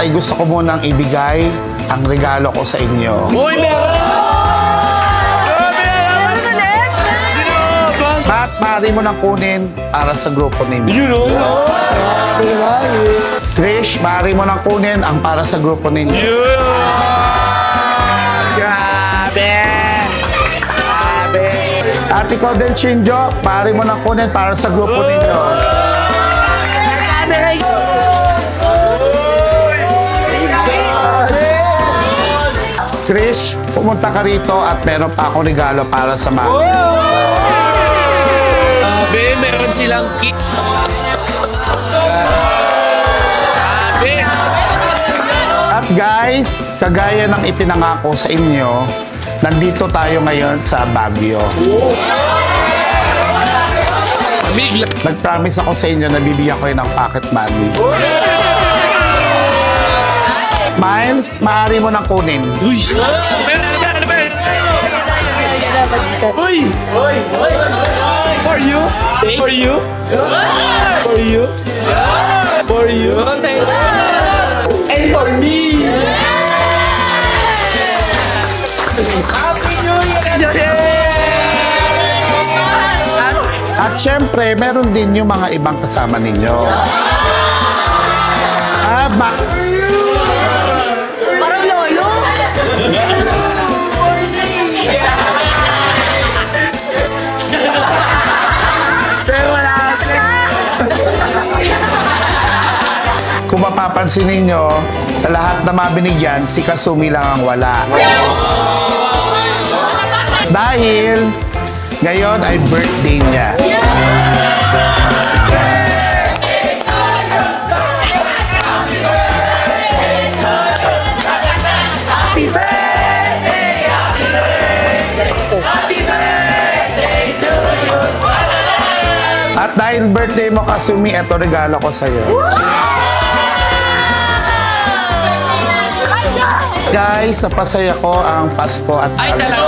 ay gusto ko munang ibigay ang regalo ko sa inyo. Uy, At maaari mo nang kunin para sa grupo ninyo. you know? Trish, maaari mo nang kunin ang para sa grupo ninyo. Grabe! Grabe! At ikaw din, Shinjo, maaari mo nang kunin para sa grupo ninyo. Trish, pumunta ka rito at meron pa akong regalo para sa mga. Grabe, meron silang kit. Grabe! At guys, kagaya ng ipinangako sa inyo, nandito tayo ngayon sa Baguio. Bigla. Nag-promise ako sa inyo na bibigyan ko yun ng pocket money. Miles, maaari mo nang kunin. Uy! Meron! Uy! For you? For you? For you? For you? And for me! Happy New Year! At syempre, meron din yung mga ibang kasama ninyo. Parang lolo. Sir, wala kasi. Kung mapapansin ninyo, sa lahat na mabinigyan, si Kasumi lang ang wala. Dahil ngayon ay birthday niya. Happy birthday! Happy birthday! Happy birthday to you! At dahil birthday mo, Kasumi, ito regalo ko sa'yo. Guys, napasaya ko ang Pasko at Ay, talaga?